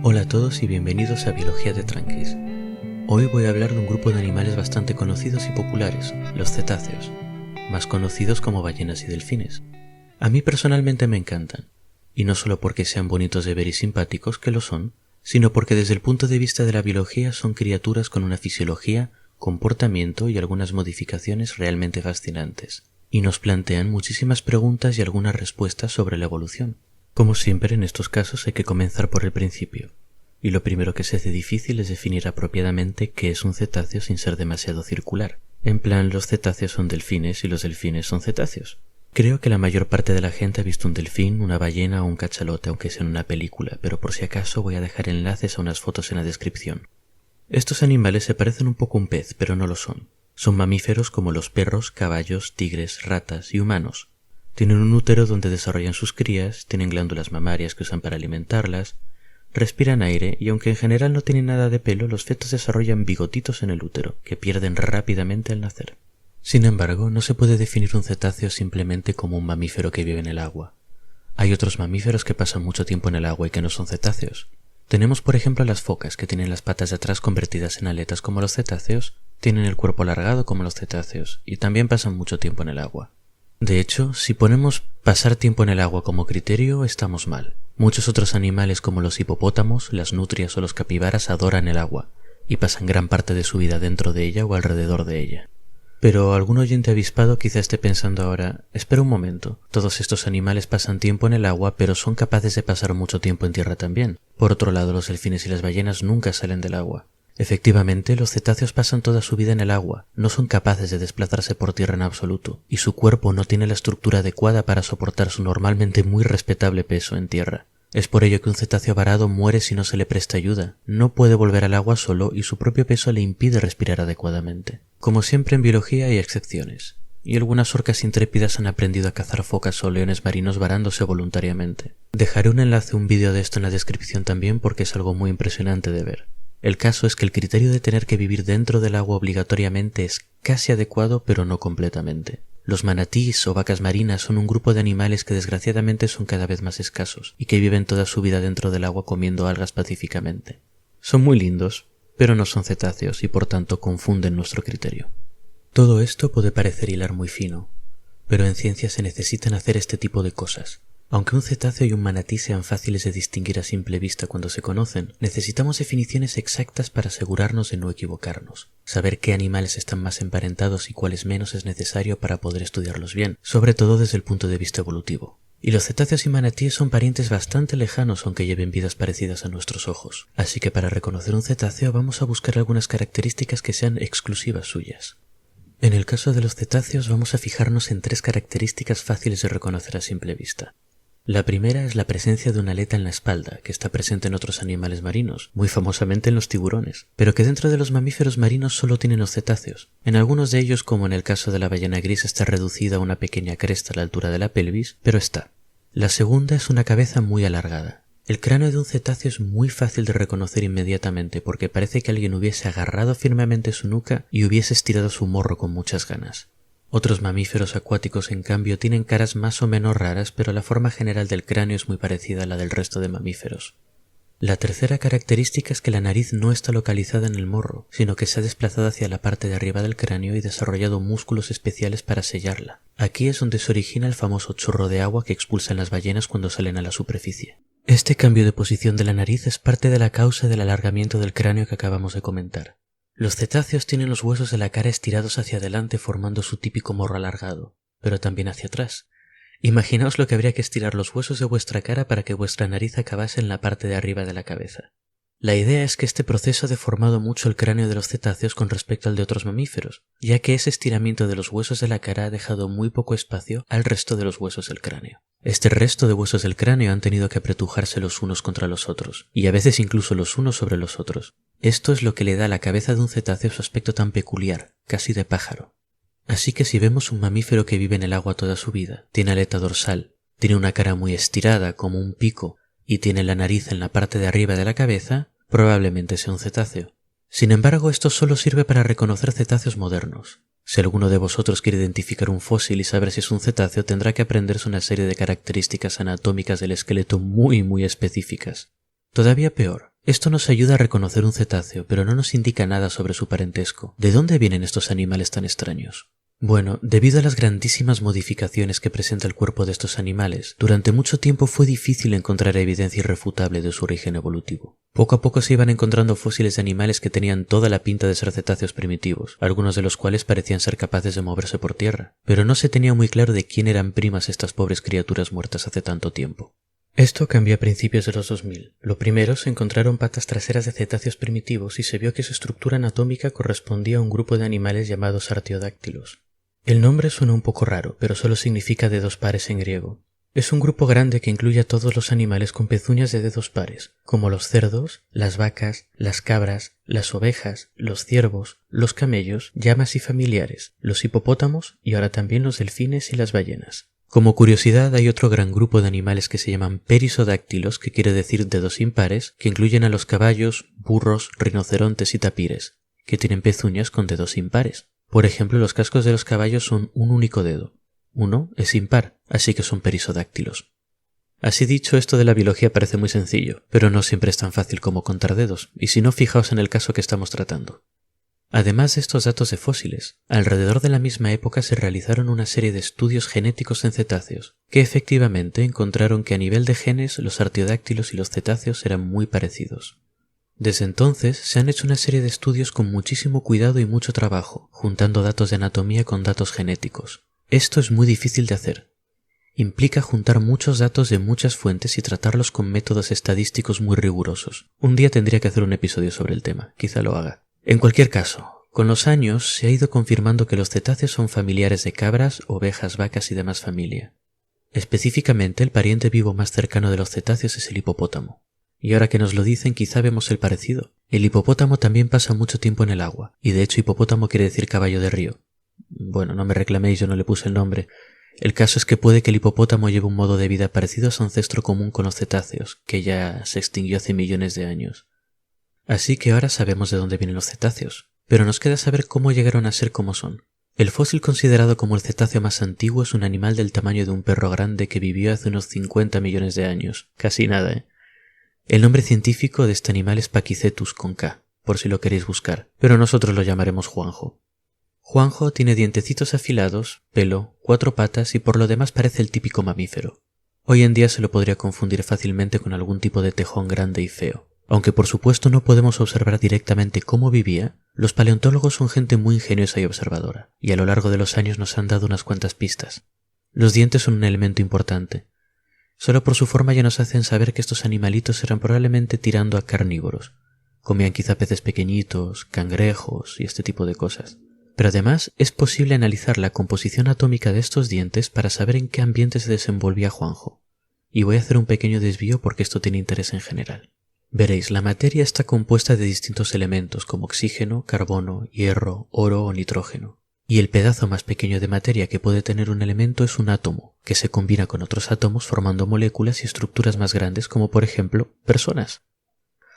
Hola a todos y bienvenidos a Biología de Tranquis. Hoy voy a hablar de un grupo de animales bastante conocidos y populares, los cetáceos, más conocidos como ballenas y delfines. A mí personalmente me encantan, y no solo porque sean bonitos de ver y simpáticos, que lo son, sino porque desde el punto de vista de la biología son criaturas con una fisiología, comportamiento y algunas modificaciones realmente fascinantes, y nos plantean muchísimas preguntas y algunas respuestas sobre la evolución. Como siempre en estos casos hay que comenzar por el principio, y lo primero que se hace difícil es definir apropiadamente qué es un cetáceo sin ser demasiado circular. En plan, los cetáceos son delfines y los delfines son cetáceos. Creo que la mayor parte de la gente ha visto un delfín, una ballena o un cachalote, aunque sea en una película, pero por si acaso voy a dejar enlaces a unas fotos en la descripción. Estos animales se parecen un poco a un pez, pero no lo son. Son mamíferos como los perros, caballos, tigres, ratas y humanos. Tienen un útero donde desarrollan sus crías, tienen glándulas mamarias que usan para alimentarlas, respiran aire y aunque en general no tienen nada de pelo, los fetos desarrollan bigotitos en el útero, que pierden rápidamente al nacer. Sin embargo, no se puede definir un cetáceo simplemente como un mamífero que vive en el agua. Hay otros mamíferos que pasan mucho tiempo en el agua y que no son cetáceos. Tenemos por ejemplo las focas, que tienen las patas de atrás convertidas en aletas como los cetáceos, tienen el cuerpo alargado como los cetáceos y también pasan mucho tiempo en el agua. De hecho, si ponemos pasar tiempo en el agua como criterio, estamos mal. Muchos otros animales como los hipopótamos, las nutrias o los capibaras adoran el agua y pasan gran parte de su vida dentro de ella o alrededor de ella. Pero algún oyente avispado quizá esté pensando ahora, espera un momento, todos estos animales pasan tiempo en el agua pero son capaces de pasar mucho tiempo en tierra también. Por otro lado, los delfines y las ballenas nunca salen del agua. Efectivamente, los cetáceos pasan toda su vida en el agua, no son capaces de desplazarse por tierra en absoluto, y su cuerpo no tiene la estructura adecuada para soportar su normalmente muy respetable peso en tierra. Es por ello que un cetáceo varado muere si no se le presta ayuda, no puede volver al agua solo y su propio peso le impide respirar adecuadamente. Como siempre en biología hay excepciones, y algunas orcas intrépidas han aprendido a cazar focas o leones marinos varándose voluntariamente. Dejaré un enlace a un vídeo de esto en la descripción también porque es algo muy impresionante de ver. El caso es que el criterio de tener que vivir dentro del agua obligatoriamente es casi adecuado pero no completamente. Los manatís o vacas marinas son un grupo de animales que desgraciadamente son cada vez más escasos y que viven toda su vida dentro del agua comiendo algas pacíficamente. Son muy lindos, pero no son cetáceos y por tanto confunden nuestro criterio. Todo esto puede parecer hilar muy fino, pero en ciencia se necesitan hacer este tipo de cosas. Aunque un cetáceo y un manatí sean fáciles de distinguir a simple vista cuando se conocen, necesitamos definiciones exactas para asegurarnos de no equivocarnos. Saber qué animales están más emparentados y cuáles menos es necesario para poder estudiarlos bien, sobre todo desde el punto de vista evolutivo. Y los cetáceos y manatíes son parientes bastante lejanos aunque lleven vidas parecidas a nuestros ojos. Así que para reconocer un cetáceo vamos a buscar algunas características que sean exclusivas suyas. En el caso de los cetáceos vamos a fijarnos en 3 características fáciles de reconocer a simple vista. La primera es la presencia de una aleta en la espalda, que está presente en otros animales marinos, muy famosamente en los tiburones, pero que dentro de los mamíferos marinos solo tienen los cetáceos. En algunos de ellos, como en el caso de la ballena gris, está reducida a una pequeña cresta a la altura de la pelvis, pero está. La segunda es una cabeza muy alargada. El cráneo de un cetáceo es muy fácil de reconocer inmediatamente porque parece que alguien hubiese agarrado firmemente su nuca y hubiese estirado su morro con muchas ganas. Otros mamíferos acuáticos, en cambio, tienen caras más o menos raras, pero la forma general del cráneo es muy parecida a la del resto de mamíferos. La tercera característica es que la nariz no está localizada en el morro, sino que se ha desplazado hacia la parte de arriba del cráneo y desarrollado músculos especiales para sellarla. Aquí es donde se origina el famoso chorro de agua que expulsan las ballenas cuando salen a la superficie. Este cambio de posición de la nariz es parte de la causa del alargamiento del cráneo que acabamos de comentar. Los cetáceos tienen los huesos de la cara estirados hacia adelante formando su típico morro alargado, pero también hacia atrás. Imaginaos lo que habría que estirar los huesos de vuestra cara para que vuestra nariz acabase en la parte de arriba de la cabeza. La idea es que este proceso ha deformado mucho el cráneo de los cetáceos con respecto al de otros mamíferos, ya que ese estiramiento de los huesos de la cara ha dejado muy poco espacio al resto de los huesos del cráneo. Este resto de huesos del cráneo han tenido que apretujarse los unos contra los otros, y a veces incluso los unos sobre los otros. Esto es lo que le da a la cabeza de un cetáceo su aspecto tan peculiar, casi de pájaro. Así que si vemos un mamífero que vive en el agua toda su vida, tiene aleta dorsal, tiene una cara muy estirada como un pico y tiene la nariz en la parte de arriba de la cabeza, probablemente sea un cetáceo. Sin embargo, esto solo sirve para reconocer cetáceos modernos. Si alguno de vosotros quiere identificar un fósil y saber si es un cetáceo, tendrá que aprenderse una serie de características anatómicas del esqueleto muy específicas. Todavía peor, esto nos ayuda a reconocer un cetáceo, pero no nos indica nada sobre su parentesco. ¿De dónde vienen estos animales tan extraños? Bueno, debido a las grandísimas modificaciones que presenta el cuerpo de estos animales, durante mucho tiempo fue difícil encontrar evidencia irrefutable de su origen evolutivo. Poco a poco se iban encontrando fósiles de animales que tenían toda la pinta de ser cetáceos primitivos, algunos de los cuales parecían ser capaces de moverse por tierra, pero no se tenía muy claro de quién eran primas estas pobres criaturas muertas hace tanto tiempo. Esto cambió a principios de los 2000. Lo primero, se encontraron patas traseras de cetáceos primitivos y se vio que su estructura anatómica correspondía a un grupo de animales llamados artiodáctilos. El nombre suena un poco raro, pero solo significa dedos pares en griego. Es un grupo grande que incluye a todos los animales con pezuñas de dedos pares, como los cerdos, las vacas, las cabras, las ovejas, los ciervos, los camellos, llamas y familiares, los hipopótamos y ahora también los delfines y las ballenas. Como curiosidad, hay otro gran grupo de animales que se llaman perisodáctilos, que quiere decir dedos impares, que incluyen a los caballos, burros, rinocerontes y tapires, que tienen pezuñas con dedos impares. Por ejemplo, los cascos de los caballos son un único dedo. Uno es impar, así que son perisodáctilos. Así dicho, esto de la biología parece muy sencillo, pero no siempre es tan fácil como contar dedos, y si no, fijaos en el caso que estamos tratando. Además de estos datos de fósiles, alrededor de la misma época se realizaron una serie de estudios genéticos en cetáceos, que efectivamente encontraron que a nivel de genes los artiodáctilos y los cetáceos eran muy parecidos. Desde entonces se han hecho una serie de estudios con muchísimo cuidado y mucho trabajo, juntando datos de anatomía con datos genéticos. Esto es muy difícil de hacer. Implica juntar muchos datos de muchas fuentes y tratarlos con métodos estadísticos muy rigurosos. Un día tendría que hacer un episodio sobre el tema, quizá lo haga. En cualquier caso, con los años se ha ido confirmando que los cetáceos son familiares de cabras, ovejas, vacas y demás familia. Específicamente, el pariente vivo más cercano de los cetáceos es el hipopótamo. Y ahora que nos lo dicen, quizá vemos el parecido. El hipopótamo también pasa mucho tiempo en el agua, y de hecho hipopótamo quiere decir caballo de río. Bueno, no me reclaméis, yo no le puse el nombre. El caso es que puede que el hipopótamo lleve un modo de vida parecido a su ancestro común con los cetáceos, que ya se extinguió hace millones de años. Así que ahora sabemos de dónde vienen los cetáceos, pero nos queda saber cómo llegaron a ser como son. El fósil considerado como el cetáceo más antiguo es un animal del tamaño de un perro grande que vivió hace unos 50 millones de años. Casi nada, ¿eh? El nombre científico de este animal es Pakicetus con K, por si lo queréis buscar, pero nosotros lo llamaremos Juanjo. Juanjo tiene dientecitos afilados, pelo, 4 patas y por lo demás parece el típico mamífero. Hoy en día se lo podría confundir fácilmente con algún tipo de tejón grande y feo. Aunque por supuesto no podemos observar directamente cómo vivía, los paleontólogos son gente muy ingeniosa y observadora, y a lo largo de los años nos han dado unas cuantas pistas. Los dientes son un elemento importante. Solo por su forma ya nos hacen saber que estos animalitos eran probablemente tirando a carnívoros. Comían quizá peces pequeñitos, cangrejos y este tipo de cosas. Pero además es posible analizar la composición atómica de estos dientes para saber en qué ambiente se desenvolvía Juanjo. Y voy a hacer un pequeño desvío porque esto tiene interés en general. Veréis, la materia está compuesta de distintos elementos como oxígeno, carbono, hierro, oro o nitrógeno. Y el pedazo más pequeño de materia que puede tener un elemento es un átomo, que se combina con otros átomos formando moléculas y estructuras más grandes como por ejemplo personas.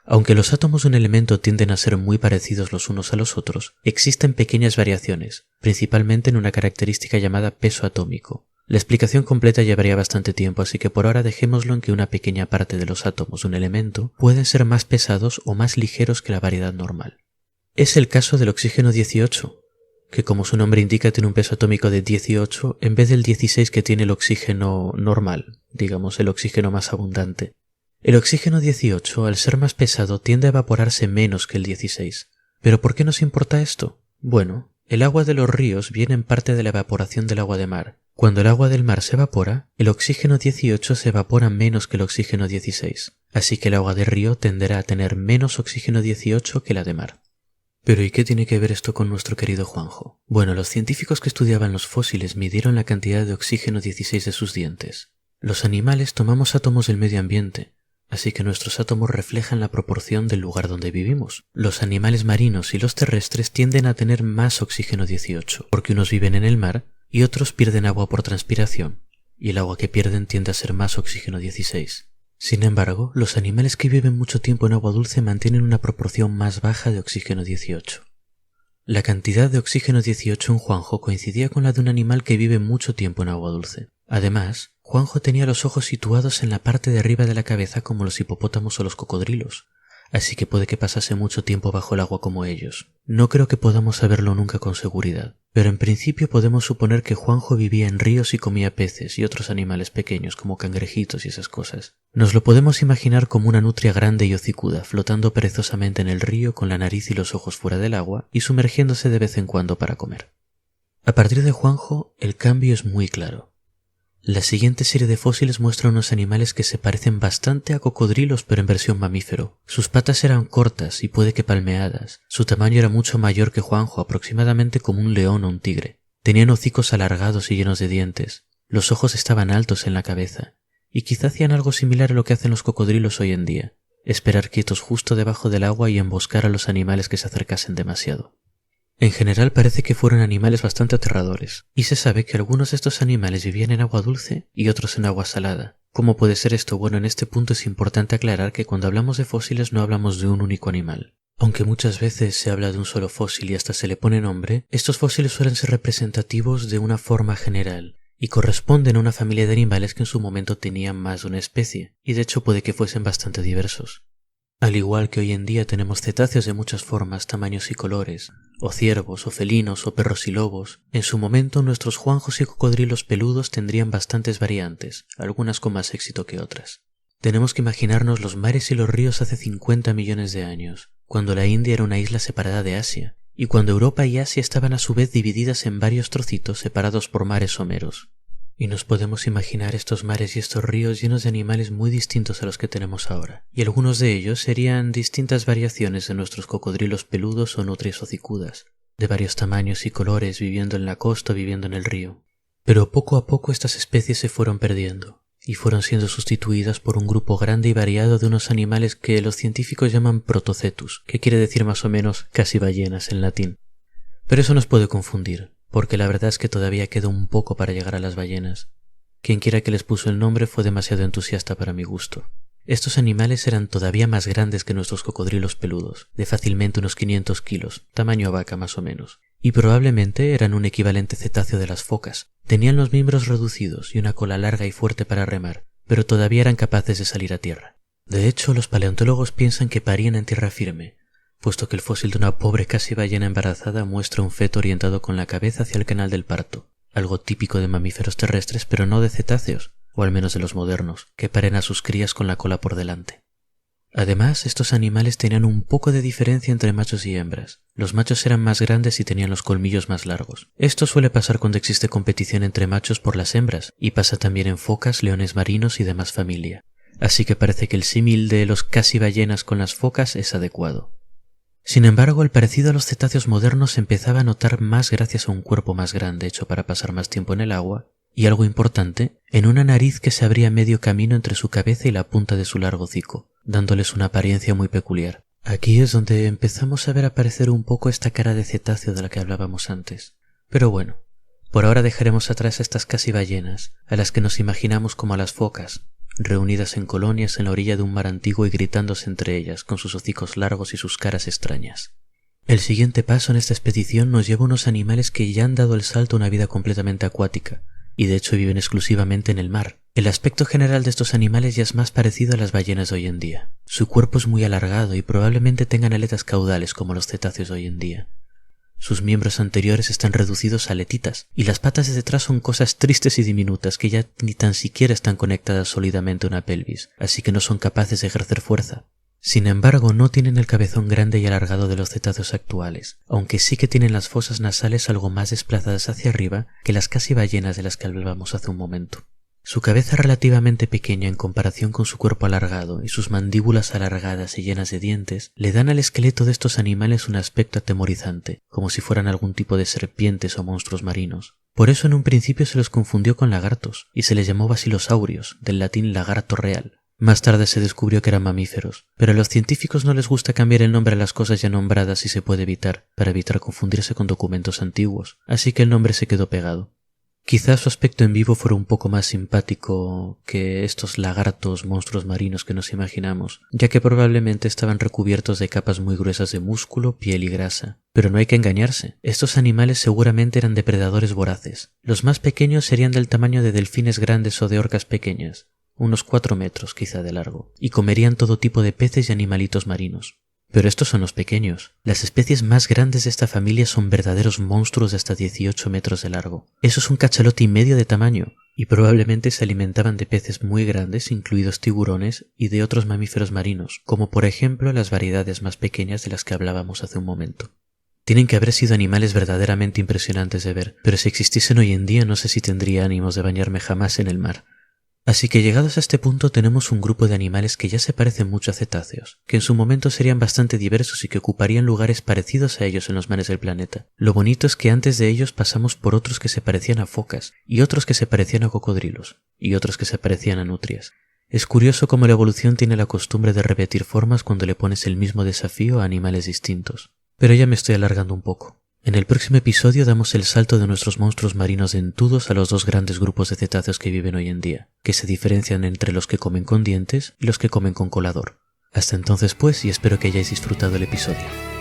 Aunque los átomos de un elemento tienden a ser muy parecidos los unos a los otros, existen pequeñas variaciones, principalmente en una característica llamada peso atómico. La explicación completa llevaría bastante tiempo, así que por ahora dejémoslo en que una pequeña parte de los átomos de un elemento pueden ser más pesados o más ligeros que la variedad normal. Es el caso del oxígeno 18, que como su nombre indica tiene un peso atómico de 18 en vez del 16 que tiene el oxígeno normal, digamos el oxígeno más abundante. El oxígeno 18, al ser más pesado, tiende a evaporarse menos que el 16. ¿Pero por qué nos importa esto? Bueno, el agua de los ríos viene en parte de la evaporación del agua de mar. Cuando el agua del mar se evapora, el oxígeno 18 se evapora menos que el oxígeno 16, así que el agua de río tenderá a tener menos oxígeno 18 que la de mar. ¿Pero y qué tiene que ver esto con nuestro querido Juanjo? Bueno, los científicos que estudiaban los fósiles midieron la cantidad de oxígeno 16 de sus dientes. Los animales tomamos átomos del medio ambiente, así que nuestros átomos reflejan la proporción del lugar donde vivimos. Los animales marinos y los terrestres tienden a tener más oxígeno 18, porque unos viven en el mar y otros pierden agua por transpiración, y el agua que pierden tiende a ser más oxígeno 16. Sin embargo, los animales que viven mucho tiempo en agua dulce mantienen una proporción más baja de oxígeno 18. La cantidad de oxígeno 18 en Juanjo coincidía con la de un animal que vive mucho tiempo en agua dulce. Además, Juanjo tenía los ojos situados en la parte de arriba de la cabeza como los hipopótamos o los cocodrilos, así que puede que pasase mucho tiempo bajo el agua como ellos. No creo que podamos saberlo nunca con seguridad, pero en principio podemos suponer que Juanjo vivía en ríos y comía peces y otros animales pequeños como cangrejitos y esas cosas. Nos lo podemos imaginar como una nutria grande y hocicuda flotando perezosamente en el río con la nariz y los ojos fuera del agua y sumergiéndose de vez en cuando para comer. A partir de Juanjo, el cambio es muy claro. La siguiente serie de fósiles muestra unos animales que se parecen bastante a cocodrilos pero en versión mamífero. Sus patas eran cortas y puede que palmeadas. Su tamaño era mucho mayor que Juanjo, aproximadamente como un león o un tigre. Tenían hocicos alargados y llenos de dientes. Los ojos estaban altos en la cabeza. Y quizá hacían algo similar a lo que hacen los cocodrilos hoy en día. Esperar quietos justo debajo del agua y emboscar a los animales que se acercasen demasiado. En general parece que fueron animales bastante aterradores, y se sabe que algunos de estos animales vivían en agua dulce y otros en agua salada. ¿Cómo puede ser esto? Bueno, en este punto es importante aclarar que cuando hablamos de fósiles no hablamos de un único animal. Aunque muchas veces se habla de un solo fósil y hasta se le pone nombre, estos fósiles suelen ser representativos de una forma general, y corresponden a una familia de animales que en su momento tenían más de una especie, y de hecho puede que fuesen bastante diversos. Al igual que hoy en día tenemos cetáceos de muchas formas, tamaños y colores, o ciervos, o felinos, o perros y lobos, en su momento nuestros juanjos y cocodrilos peludos tendrían bastantes variantes, algunas con más éxito que otras. Tenemos que imaginarnos los mares y los ríos hace 50 millones de años, cuando la India era una isla separada de Asia, y cuando Europa y Asia estaban a su vez divididas en varios trocitos separados por mares someros. Y nos podemos imaginar estos mares y estos ríos llenos de animales muy distintos a los que tenemos ahora, y algunos de ellos serían distintas variaciones de nuestros cocodrilos peludos o nutrias hocicudas, de varios tamaños y colores viviendo en la costa o viviendo en el río. Pero poco a poco estas especies se fueron perdiendo, y fueron siendo sustituidas por un grupo grande y variado de unos animales que los científicos llaman protocetus, que quiere decir más o menos casi ballenas en latín. Pero eso nos puede confundir, porque la verdad es que todavía queda un poco para llegar a las ballenas. Quien quiera que les puso el nombre fue demasiado entusiasta para mi gusto. Estos animales eran todavía más grandes que nuestros cocodrilos peludos, de fácilmente unos 500 kilos, tamaño vaca más o menos, y probablemente eran un equivalente cetáceo de las focas. Tenían los miembros reducidos y una cola larga y fuerte para remar, pero todavía eran capaces de salir a tierra. De hecho, los paleontólogos piensan que parían en tierra firme, puesto que el fósil de una pobre casi ballena embarazada muestra un feto orientado con la cabeza hacia el canal del parto, algo típico de mamíferos terrestres pero no de cetáceos, o al menos de los modernos, que paren a sus crías con la cola por delante. Además, estos animales tenían un poco de diferencia entre machos y hembras. Los machos eran más grandes y tenían los colmillos más largos. Esto suele pasar cuando existe competición entre machos por las hembras, y pasa también en focas, leones marinos y demás familia. Así que parece que el símil de los casi ballenas con las focas es adecuado. Sin embargo, el parecido a los cetáceos modernos se empezaba a notar más gracias a un cuerpo más grande hecho para pasar más tiempo en el agua, y algo importante, en una nariz que se abría medio camino entre su cabeza y la punta de su largo hocico, dándoles una apariencia muy peculiar. Aquí es donde empezamos a ver aparecer un poco esta cara de cetáceo de la que hablábamos antes. Pero bueno, por ahora dejaremos atrás a estas casi ballenas, a las que nos imaginamos como a las focas, reunidas en colonias en la orilla de un mar antiguo y gritándose entre ellas con sus hocicos largos y sus caras extrañas. El siguiente paso en esta expedición nos lleva a unos animales que ya han dado el salto a una vida completamente acuática, y de hecho viven exclusivamente en el mar. El aspecto general de estos animales ya es más parecido a las ballenas de hoy en día. Su cuerpo es muy alargado y probablemente tengan aletas caudales como los cetáceos de hoy en día. Sus miembros anteriores están reducidos a aletitas, y las patas de detrás son cosas tristes y diminutas que ya ni tan siquiera están conectadas sólidamente a una pelvis, así que no son capaces de ejercer fuerza. Sin embargo, no tienen el cabezón grande y alargado de los cetáceos actuales, aunque sí que tienen las fosas nasales algo más desplazadas hacia arriba que las casi ballenas de las que hablábamos hace un momento. Su cabeza relativamente pequeña en comparación con su cuerpo alargado y sus mandíbulas alargadas y llenas de dientes le dan al esqueleto de estos animales un aspecto atemorizante, como si fueran algún tipo de serpientes o monstruos marinos. Por eso en un principio se los confundió con lagartos y se les llamó basilosaurios, del latín lagarto real. Más tarde se descubrió que eran mamíferos, pero a los científicos no les gusta cambiar el nombre a las cosas ya nombradas si se puede evitar, para evitar confundirse con documentos antiguos, así que el nombre se quedó pegado. Quizás su aspecto en vivo fuera un poco más simpático que estos lagartos, monstruos marinos que nos imaginamos, ya que probablemente estaban recubiertos de capas muy gruesas de músculo, piel y grasa. Pero no hay que engañarse, estos animales seguramente eran depredadores voraces. Los más pequeños serían del tamaño de delfines grandes o de orcas pequeñas, unos 4 metros quizá de largo, y comerían todo tipo de peces y animalitos marinos. Pero estos son los pequeños. Las especies más grandes de esta familia son verdaderos monstruos de hasta 18 metros de largo. Eso es un cachalote y medio de tamaño, y probablemente se alimentaban de peces muy grandes, incluidos tiburones, y de otros mamíferos marinos, como por ejemplo las variedades más pequeñas de las que hablábamos hace un momento. Tienen que haber sido animales verdaderamente impresionantes de ver, pero si existiesen hoy en día no sé si tendría ánimos de bañarme jamás en el mar. Así que llegados a este punto tenemos un grupo de animales que ya se parecen mucho a cetáceos, que en su momento serían bastante diversos y que ocuparían lugares parecidos a ellos en los mares del planeta. Lo bonito es que antes de ellos pasamos por otros que se parecían a focas, y otros que se parecían a cocodrilos, y otros que se parecían a nutrias. Es curioso cómo la evolución tiene la costumbre de repetir formas cuando le pones el mismo desafío a animales distintos. Pero ya me estoy alargando un poco. En el próximo episodio damos el salto de nuestros monstruos marinos dentudos a los dos grandes grupos de cetáceos que viven hoy en día, que se diferencian entre los que comen con dientes y los que comen con colador. Hasta entonces pues, y espero que hayáis disfrutado el episodio.